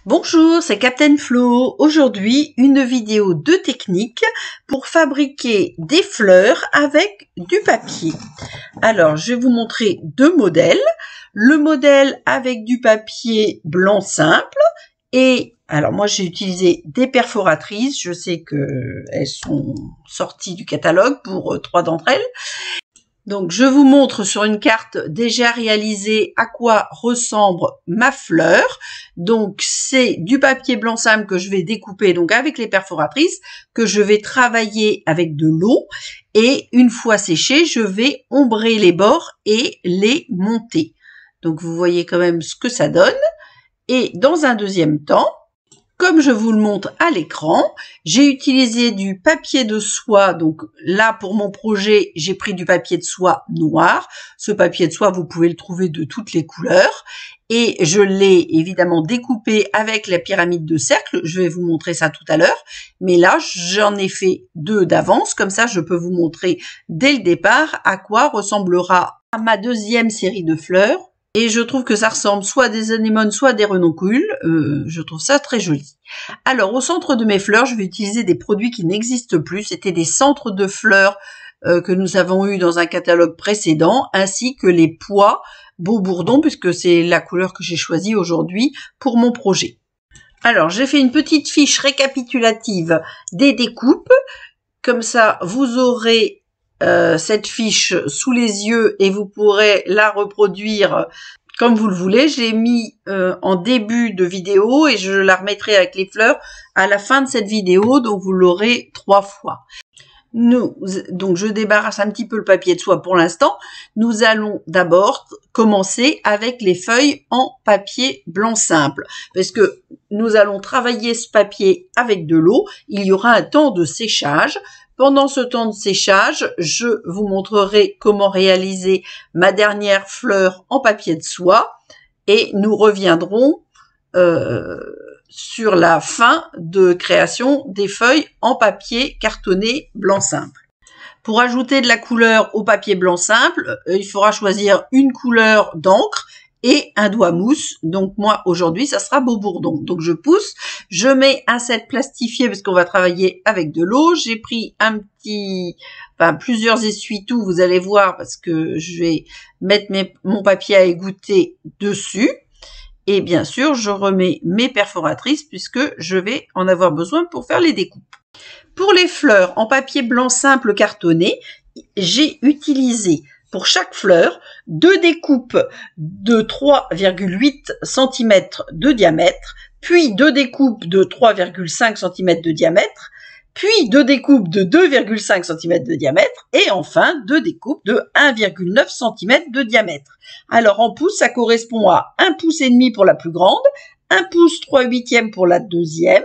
Bonjour, c'est Captain Flo. Aujourd'hui, une vidéo de technique pour fabriquer des fleurs avec du papier. Alors, je vais vous montrer deux modèles. Le modèle avec du papier blanc simple et alors moi j'ai utilisé des perforatrices. Je sais que elles sont sorties du catalogue pour 3 d'entre elles. Donc, je vous montre sur une carte déjà réalisée à quoi ressemble ma fleur. Donc, c'est du papier blanc simple que je vais découper donc avec les perforatrices, que je vais travailler avec de l'eau. Et une fois séché, je vais ombrer les bords et les monter. Donc, vous voyez quand même ce que ça donne. Et dans un deuxième temps, comme je vous le montre à l'écran, j'ai utilisé du papier de soie. Donc là, pour mon projet, j'ai pris du papier de soie noir. Ce papier de soie, vous pouvez le trouver de toutes les couleurs. Et je l'ai évidemment découpé avec la pyramide de cercle. Je vais vous montrer ça tout à l'heure. Mais là, j'en ai fait 2 d'avance. Comme ça, je peux vous montrer dès le départ à quoi ressemblera ma deuxième série de fleurs. Et je trouve que ça ressemble soit à des anémones, soit à des renoncules. Je trouve ça très joli. Alors, au centre de mes fleurs, je vais utiliser des produits qui n'existent plus. C'était des centres de fleurs que nous avons eu dans un catalogue précédent, ainsi que les pois Beau-Bourdon, puisque c'est la couleur que j'ai choisie aujourd'hui pour mon projet. Alors, j'ai fait une petite fiche récapitulative des découpes. Comme ça, vous aurez cette fiche sous les yeux et vous pourrez la reproduire comme vous le voulez. J'ai mis en début de vidéo et je la remettrai avec les fleurs à la fin de cette vidéo, donc vous l'aurez 3 fois. Donc je débarrasse un petit peu le papier de soie pour l'instant. Nous allons d'abord commencer avec les feuilles en papier blanc simple, parce que nous allons travailler ce papier avec de l'eau. Il y aura un temps de séchage. Pendant ce temps de séchage, je vous montrerai comment réaliser ma dernière fleur en papier de soie et nous reviendrons sur la fin de création des feuilles en papier cartonné blanc simple. Pour ajouter de la couleur au papier blanc simple, il faudra choisir une couleur d'encre et un doigt mousse. Donc moi aujourd'hui ça sera Beau-Bourdon. Donc je pousse, je mets un set plastifié parce qu'on va travailler avec de l'eau. J'ai pris plusieurs essuie-tout, vous allez voir, parce que je vais mettre mon papier à égoutter dessus. Et bien sûr, je remets mes perforatrices puisque je vais en avoir besoin pour faire les découpes. Pour les fleurs en papier blanc simple cartonné, j'ai utilisé pour chaque fleur 2 découpes de 3,8 cm de diamètre, puis 2 découpes de 3,5 cm de diamètre, puis 2 découpes de 2,5 cm de diamètre, et enfin 2 découpes de 1,9 cm de diamètre. Alors en pouces, ça correspond à 1,5 pouce pour la plus grande, 1 pouce 3/8 pour la deuxième,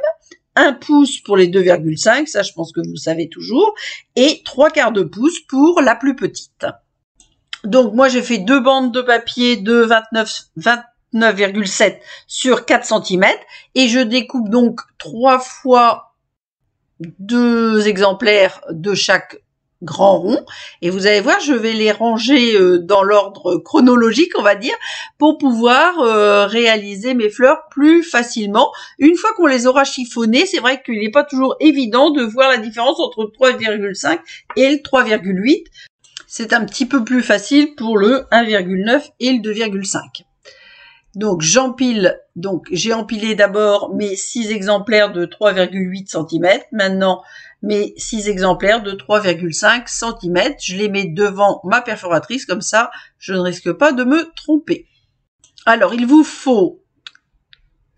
1 pouce pour les 2,5, ça je pense que vous le savez toujours, et 3/4 de pouce pour la plus petite. Donc moi j'ai fait 2 bandes de papier de 29,7 sur 4 cm et je découpe donc 3 fois 2 exemplaires de chaque grand rond, et vous allez voir, je vais les ranger dans l'ordre chronologique, on va dire, pour pouvoir réaliser mes fleurs plus facilement. Une fois qu'on les aura chiffonnées, c'est vrai qu'il n'est pas toujours évident de voir la différence entre le 3,5 et le 3,8. C'est un petit peu plus facile pour le 1,9 et le 2,5. Donc j'empile, j'ai empilé d'abord mes 6 exemplaires de 3,8 cm. Maintenant, mes 6 exemplaires de 3,5 cm. Je les mets devant ma perforatrice, comme ça, je ne risque pas de me tromper. Alors, il vous faut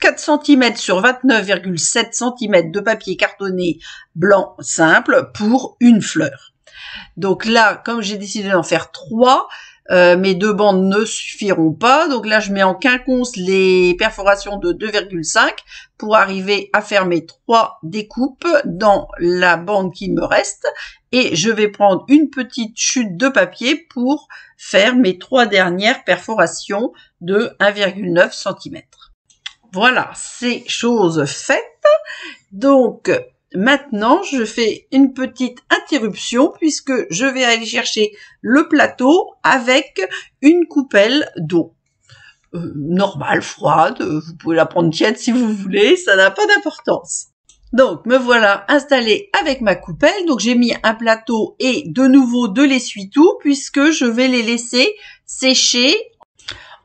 4 cm sur 29,7 cm de papier cartonné blanc simple pour une fleur. Donc là, comme j'ai décidé d'en faire 3, mes 2 bandes ne suffiront pas. Donc là, je mets en quinconce les perforations de 2,5 pour arriver à faire mes 3 découpes dans la bande qui me reste. Et je vais prendre une petite chute de papier pour faire mes 3 dernières perforations de 1,9 cm. Voilà, c'est chose faite. Donc, maintenant, je fais une petite interruption puisque je vais aller chercher le plateau avec une coupelle d'eau. normale, froide, vous pouvez la prendre tiède si vous voulez, ça n'a pas d'importance. Donc, me voilà installée avec ma coupelle. Donc, j'ai mis un plateau et de nouveau de l'essuie-tout puisque je vais les laisser sécher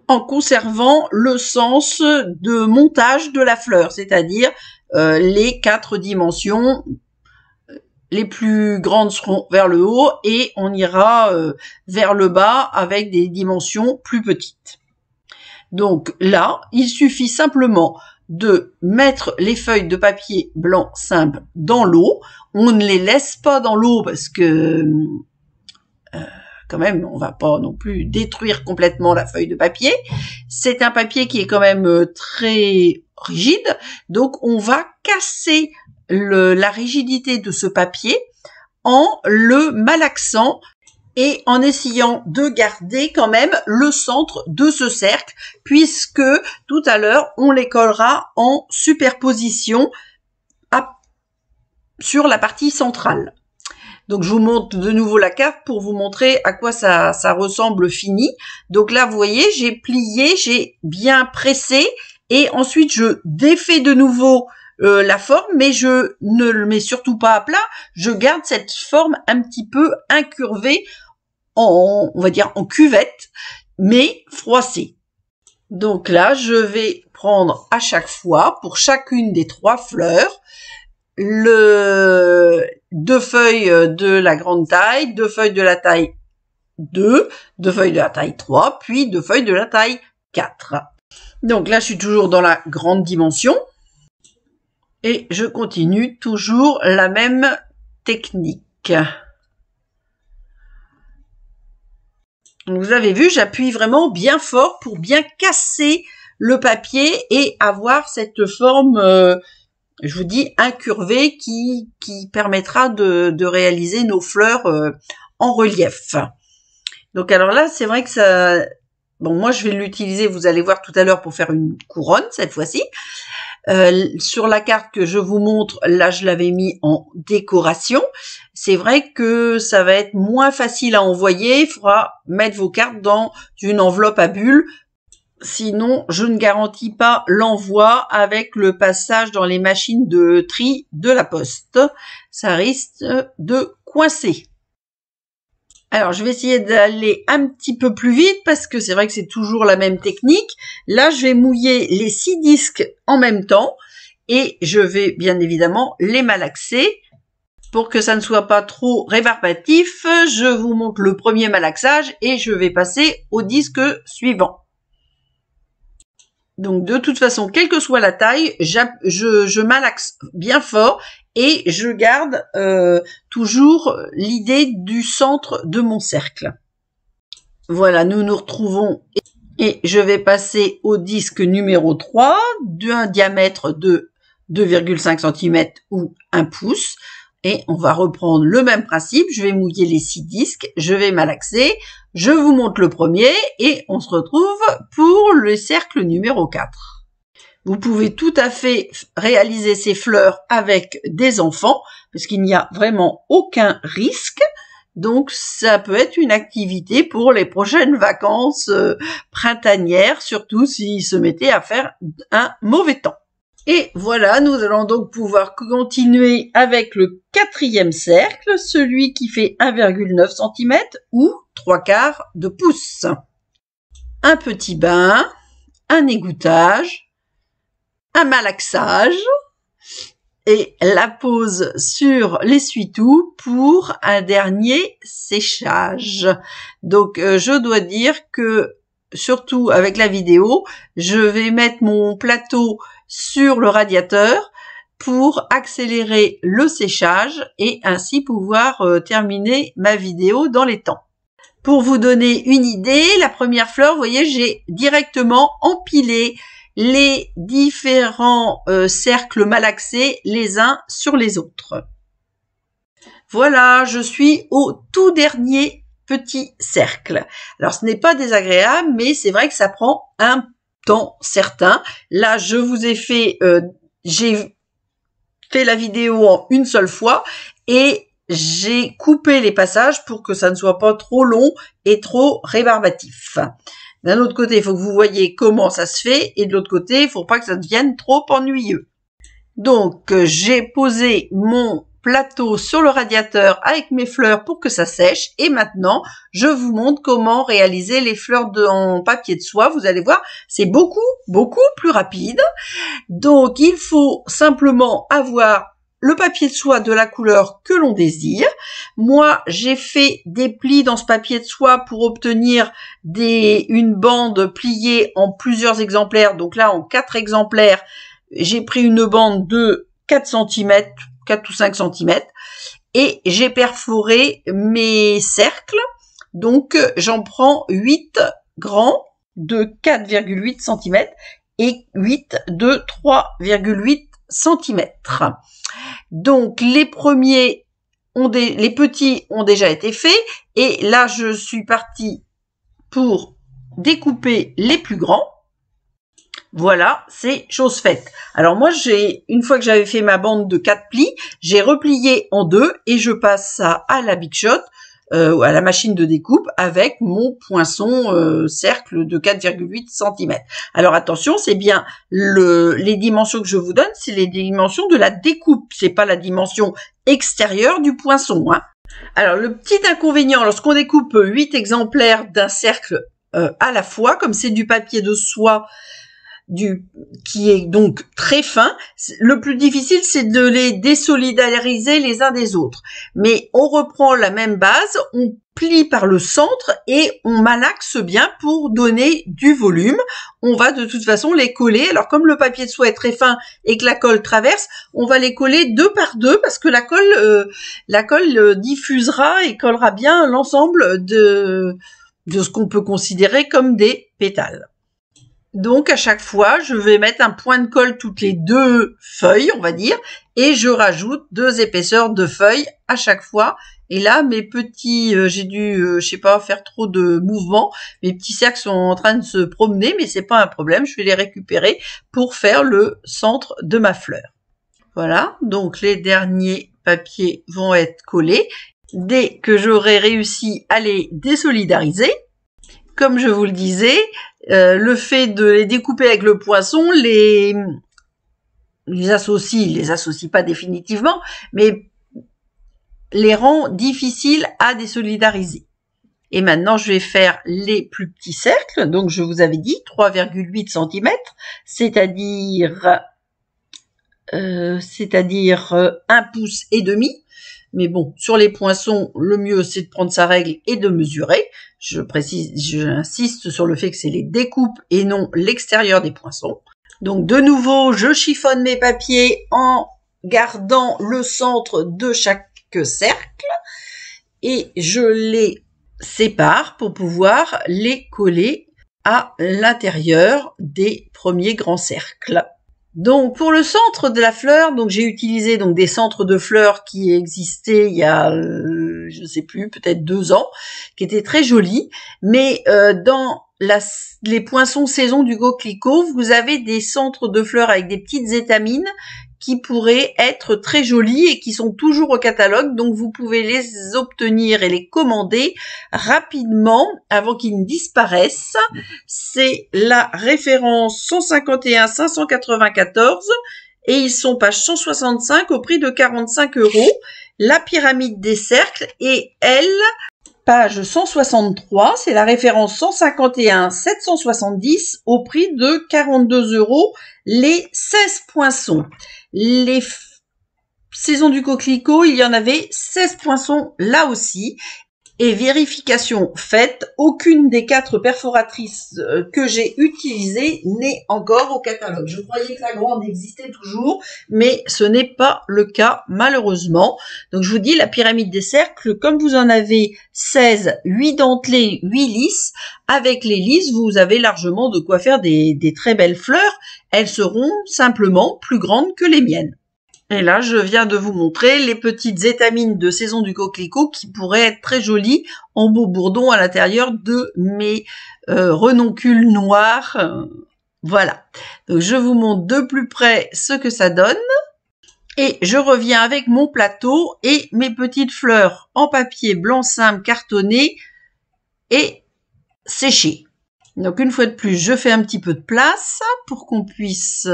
en conservant le sens de montage de la fleur, c'est-à-dire les 4 dimensions. Les plus grandes seront vers le haut et on ira vers le bas avec des dimensions plus petites. Donc là, il suffit simplement de mettre les feuilles de papier blanc simple dans l'eau. On ne les laisse pas dans l'eau parce que quand même, on va pas non plus détruire complètement la feuille de papier. C'est un papier qui est quand même très rigide, donc on va casser la rigidité de ce papier en le malaxant et en essayant de garder quand même le centre de ce cercle, puisque tout à l'heure, on les collera en superposition sur la partie centrale. Donc, je vous montre de nouveau la carte pour vous montrer à quoi ça ressemble fini. Donc là, vous voyez, j'ai plié, j'ai bien pressé et ensuite, je défais de nouveau la forme, mais je ne le mets surtout pas à plat. Je garde cette forme un petit peu incurvée, on va dire en cuvette, mais froissée. Donc là, je vais prendre à chaque fois, pour chacune des 3 fleurs, 2 feuilles de la grande taille, 2 feuilles de la taille 2, 2 feuilles de la taille 3, puis 2 feuilles de la taille 4. Donc là, je suis toujours dans la grande dimension. Et je continue toujours la même technique. Vous avez vu, j'appuie vraiment bien fort pour bien casser le papier et avoir cette forme, je vous dis, incurvée qui permettra de réaliser nos fleurs en relief. Donc alors là, c'est vrai que ça... Bon, moi, je vais l'utiliser, vous allez voir tout à l'heure, pour faire une couronne, cette fois-ci. Sur la carte que je vous montre, là je l'avais mis en décoration. C'est vrai que ça va être moins facile à envoyer, il faudra mettre vos cartes dans une enveloppe à bulles, sinon je ne garantis pas l'envoi avec le passage dans les machines de tri de la poste. Ça risque de coincer. Alors, je vais essayer d'aller un petit peu plus vite parce que c'est vrai que c'est toujours la même technique. Là, je vais mouiller les 6 disques en même temps et je vais bien évidemment les malaxer pour que ça ne soit pas trop rébarbatif. Je vous montre le premier malaxage et je vais passer au disque suivant. Donc, de toute façon, quelle que soit la taille, je malaxe bien fort et je garde toujours l'idée du centre de mon cercle. Voilà, nous nous retrouvons et je vais passer au disque numéro 3 d'un diamètre de 2,5 cm ou 1 pouce. Et on va reprendre le même principe. Je vais mouiller les 6 disques, je vais malaxer, je vous montre le premier et on se retrouve pour le cercle numéro 4. Vous pouvez tout à fait réaliser ces fleurs avec des enfants parce qu'il n'y a vraiment aucun risque. Donc, ça peut être une activité pour les prochaines vacances printanières, surtout s'ils se mettaient à faire un mauvais temps. Et voilà, nous allons donc pouvoir continuer avec le 4e cercle, celui qui fait 1,9 cm ou 3/4 de pouce. Un petit bain, un égouttage, un malaxage et la pose sur l'essuie-tout pour un dernier séchage. Donc, je dois dire que, surtout avec la vidéo, je vais mettre mon plateau sur le radiateur pour accélérer le séchage et ainsi pouvoir terminer ma vidéo dans les temps. Pour vous donner une idée, la première fleur, vous voyez, j'ai directement empilé les différents cercles malaxés les uns sur les autres. Voilà, je suis au tout dernier petit cercle. Alors, ce n'est pas désagréable, mais c'est vrai que ça prend un temps certain. Là, je vous ai fait, j'ai fait la vidéo en une seule fois et j'ai coupé les passages pour que ça ne soit pas trop long et trop rébarbatif. D'un autre côté, il faut que vous voyez comment ça se fait, et de l'autre côté, il ne faut pas que ça devienne trop ennuyeux. Donc, j'ai posé mon plateau sur le radiateur avec mes fleurs pour que ça sèche, et maintenant, je vous montre comment réaliser les fleurs en papier de soie. Vous allez voir, c'est beaucoup plus rapide. Donc, il faut simplement avoir le papier de soie de la couleur que l'on désire. Moi, j'ai fait des plis dans ce papier de soie pour obtenir une bande pliée en plusieurs exemplaires. Donc là, en 4 exemplaires, j'ai pris une bande de 4 cm, 4 ou 5 cm, et j'ai perforé mes cercles. Donc, j'en prends 8 grands de 4,8 cm et 8 de 3,8 cm. Donc, les petits ont déjà été faits, et là, je suis partie pour découper les plus grands. Voilà, c'est chose faite. Alors moi, une fois que j'avais fait ma bande de 4 plis, j'ai replié en 2 et je passe ça à la Big Shot, à la machine de découpe, avec mon poinçon cercle de 4,8 cm. Alors attention, c'est bien les dimensions que je vous donne, c'est les dimensions de la découpe, c'est pas la dimension extérieure du poinçon, hein. Alors le petit inconvénient, lorsqu'on découpe 8 exemplaires d'un cercle à la fois, comme c'est du papier de soie, qui est donc très fin, le plus difficile, c'est de les désolidariser les uns des autres. Mais on reprend la même base, on plie par le centre et on malaxe bien pour donner du volume. On va de toute façon les coller. Alors comme le papier de soie est très fin et que la colle traverse, on va les coller 2 par 2 parce que la colle diffusera et collera bien l'ensemble de ce qu'on peut considérer comme des pétales. Donc, à chaque fois, je vais mettre un point de colle toutes les 2 feuilles, on va dire, et je rajoute 2 épaisseurs de feuilles à chaque fois. Et là, mes petits, j'ai dû, je sais pas, faire trop de mouvements. Mes petits cercles sont en train de se promener, mais c'est pas un problème. Je vais les récupérer pour faire le centre de ma fleur. Voilà. Donc, les derniers papiers vont être collés. Dès que j'aurai réussi à les désolidariser, comme je vous le disais, le fait de les découper avec le poinçon les associe pas définitivement, mais les rend difficiles à désolidariser. Et maintenant, je vais faire les plus petits cercles. Donc, je vous avais dit 3,8 cm, c'est-à-dire 1 pouce et demi. Mais bon, sur les poinçons, le mieux, c'est de prendre sa règle et de mesurer. J'insiste sur le fait que c'est les découpes et non l'extérieur des poinçons. Donc, de nouveau, je chiffonne mes papiers en gardant le centre de chaque cercle et je les sépare pour pouvoir les coller à l'intérieur des premiers grands cercles. Donc, pour le centre de la fleur, donc j'ai utilisé donc des centres de fleurs qui existaient il y a, je ne sais plus, peut-être 2 ans, qui étaient très jolis. Mais dans les poinçons saison du coquelicot, vous avez des centres de fleurs avec des petites étamines qui pourraient être très jolis et qui sont toujours au catalogue. Donc, vous pouvez les obtenir et les commander rapidement avant qu'ils ne disparaissent. C'est la référence 151 594 et ils sont page 165 au prix de 45 €. La pyramide des cercles et elle, page 163, c'est la référence 151 770 au prix de 42 €, les 16 poinçons. Les saisons du coquelicot, il y en avait 16 poinçons là aussi. Et vérification faite, aucune des 4 perforatrices que j'ai utilisées n'est encore au catalogue. Je croyais que la grande existait toujours, mais ce n'est pas le cas malheureusement. Donc je vous dis, la pyramide des cercles, comme vous en avez 16, 8 dentelés, 8 lisses, avec les lisses, vous avez largement de quoi faire des très belles fleurs. Elles seront simplement plus grandes que les miennes. Et là, je viens de vous montrer les petites étamines de saison du coquelicot qui pourraient être très jolies en beau bourdon à l'intérieur de mes renoncules noirs. Voilà. Donc, je vous montre de plus près ce que ça donne. Et je reviens avec mon plateau et mes petites fleurs en papier blanc simple cartonné et séché. Donc une fois de plus, je fais un petit peu de place pour qu'on puisse,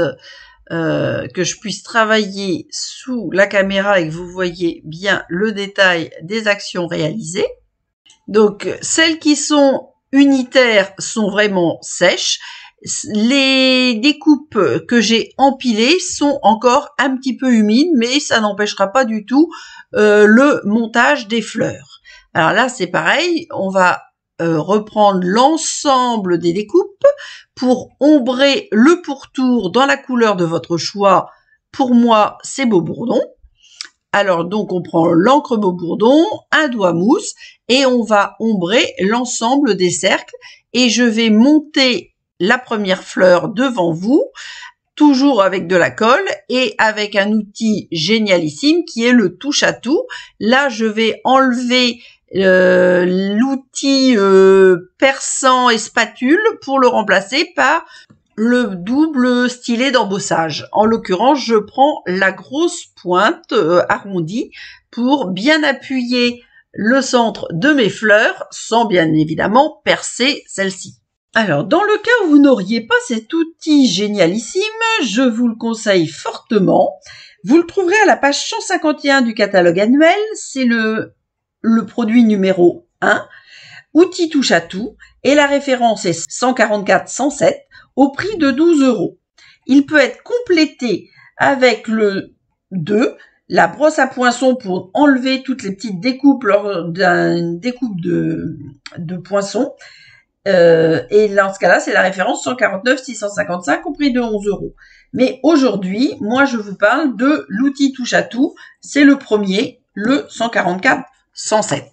que je puisse travailler sous la caméra et que vous voyez bien le détail des actions réalisées. Donc celles qui sont unitaires sont vraiment sèches. Les découpes que j'ai empilées sont encore un petit peu humides, mais ça n'empêchera pas du tout le montage des fleurs. Alors là, c'est pareil, on va reprendre l'ensemble des découpes pour ombrer le pourtour dans la couleur de votre choix. Pour moi, c'est Beau Bourdon. Alors donc on prend l'encre Beau Bourdon, un doigt mousse et on va ombrer l'ensemble des cercles et je vais monter la première fleur devant vous, toujours avec de la colle et avec un outil génialissime qui est le touche à tout. Là je vais enlever l'outil perçant et spatule pour le remplacer par le double stylet d'embossage. En l'occurrence, je prends la grosse pointe arrondie pour bien appuyer le centre de mes fleurs sans bien évidemment percer celle-ci. Alors, dans le cas où vous n'auriez pas cet outil génialissime, je vous le conseille fortement. Vous le trouverez à la page 151 du catalogue annuel. C'est le produit numéro 1, outil touche à tout, et la référence est 144-107 au prix de 12 €. Il peut être complété avec le 2, la brosse à poinçon pour enlever toutes les petites découpes lors d'une découpe de poinçon. Et dans ce cas-là, c'est la référence 149-655 au prix de 11 €. Mais aujourd'hui, moi, je vous parle de l'outil touche à tout. C'est le premier, le 144-107.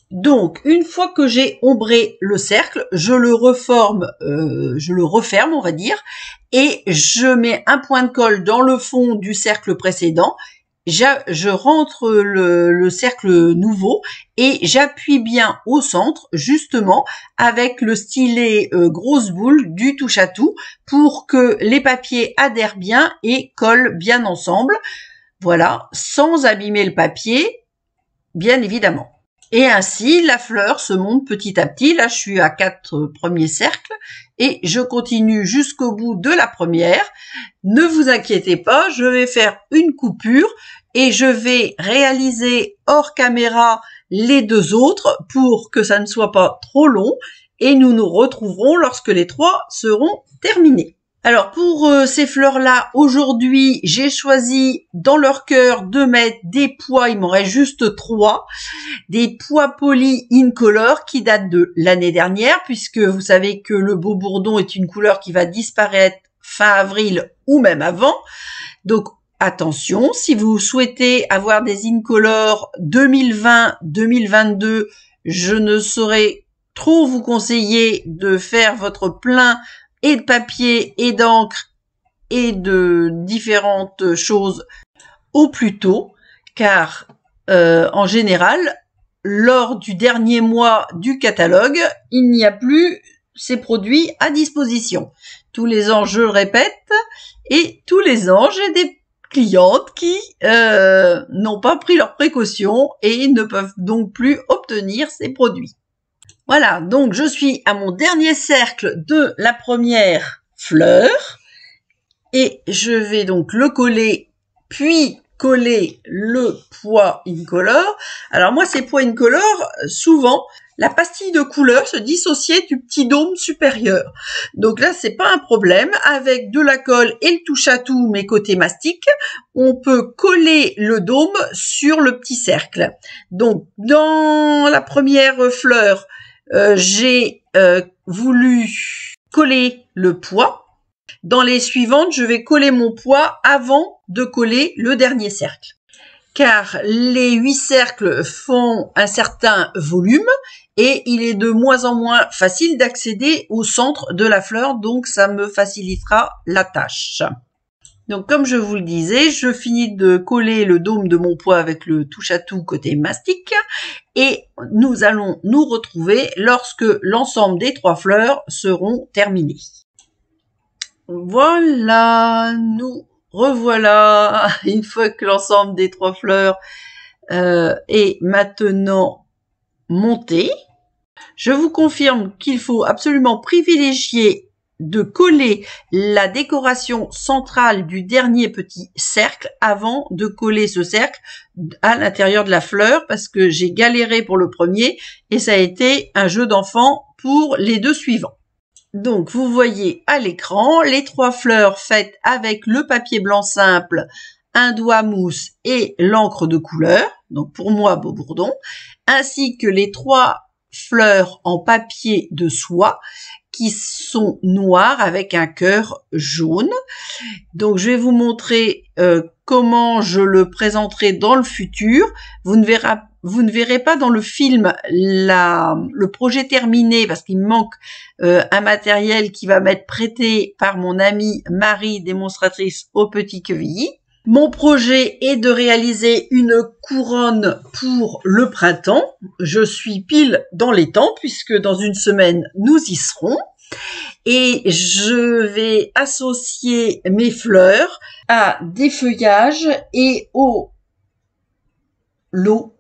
Donc, une fois que j'ai ombré le cercle, je le referme, on va dire, et je mets un point de colle dans le fond du cercle précédent. Je rentre le cercle nouveau et j'appuie bien au centre, justement, avec le stylet grosse boule du touche à tout pour que les papiers adhèrent bien et collent bien ensemble. Voilà, sans abîmer le papier, bien évidemment. Et ainsi, la fleur se monte petit à petit. Là, je suis à 4 premiers cercles et je continue jusqu'au bout de la première. Ne vous inquiétez pas, je vais faire une coupure et je vais réaliser hors caméra les deux autres pour que ça ne soit pas trop long et nous nous retrouverons lorsque les 3 seront terminés. Alors pour ces fleurs-là, aujourd'hui, j'ai choisi dans leur cœur de mettre des pois, il m'en reste juste 3, des pois polis Incolor qui datent de l'année dernière, puisque vous savez que le Beau Bourdon est une couleur qui va disparaître fin avril ou même avant. Donc attention, si vous souhaitez avoir des Incolor 2020-2022, je ne saurais trop vous conseiller de faire votre plein et de papier et d'encre et de différentes choses au plus tôt, car en général, lors du dernier mois du catalogue, il n'y a plus ces produits à disposition. Tous les ans, je le répète, et tous les ans, j'ai des clientes qui n'ont pas pris leurs précautions et ne peuvent donc plus obtenir ces produits. Voilà, donc je suis à mon dernier cercle de la première fleur et je vais donc le coller, puis coller le pois Incolor. Alors moi, ces pois Incolor, souvent, la pastille de couleur se dissociait du petit dôme supérieur. Donc là, c'est pas un problème. Avec de la colle et le touche-à-tout, mais côté mastic, on peut coller le dôme sur le petit cercle. Donc, dans la première fleur, j'ai voulu coller le pois. Dans les suivantes, je vais coller mon pois avant de coller le dernier cercle. Car les 8 cercles font un certain volume et il est de moins en moins facile d'accéder au centre de la fleur, donc ça me facilitera la tâche. Donc comme je vous le disais, je finis de coller le dôme de mon pois avec le touche-à-tout côté mastic et nous allons nous retrouver lorsque l'ensemble des 3 fleurs seront terminées. Voilà, nous revoilà une fois que l'ensemble des 3 fleurs est maintenant monté. Je vous confirme qu'il faut absolument privilégier de coller la décoration centrale du dernier petit cercle avant de coller ce cercle à l'intérieur de la fleur, parce que j'ai galéré pour le premier et ça a été un jeu d'enfant pour les deux suivants. Donc vous voyez à l'écran les 3 fleurs faites avec le papier blanc simple, un doigt mousse et l'encre de couleur, donc pour moi Beau Bourdon, ainsi que les 3 fleurs en papier de soie qui sont noires avec un cœur jaune. Donc je vais vous montrer comment je le présenterai dans le futur. Vous ne verrez pas dans le film le projet terminé parce qu'il me manque un matériel qui va m'être prêté par mon amie Marie, démonstratrice au Petit Quevilly. Mon projet est de réaliser une couronne pour le printemps. Je suis pile dans les temps puisque dans une semaine, nous y serons. Et je vais associer mes fleurs à des feuillages et au lot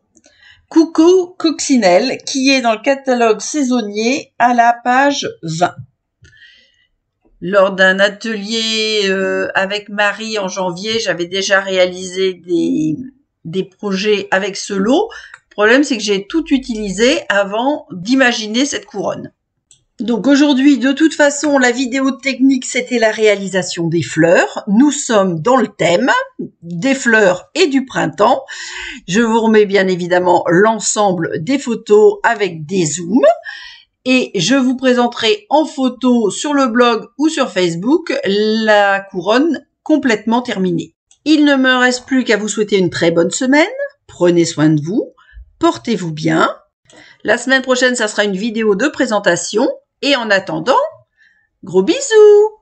Coucou Coccinelle qui est dans le catalogue saisonnier à la page 20. Lors d'un atelier avec Marie en janvier, j'avais déjà réalisé des projets avec ce lot. Le problème, c'est que j'ai tout utilisé avant d'imaginer cette couronne. Donc aujourd'hui, de toute façon, la vidéo technique, c'était la réalisation des fleurs. Nous sommes dans le thème des fleurs et du printemps. Je vous remets bien évidemment l'ensemble des photos avec des zooms. Et je vous présenterai en photo sur le blog ou sur Facebook la couronne complètement terminée. Il ne me reste plus qu'à vous souhaiter une très bonne semaine. Prenez soin de vous. Portez-vous bien. La semaine prochaine, ça sera une vidéo de présentation. Et en attendant, gros bisous!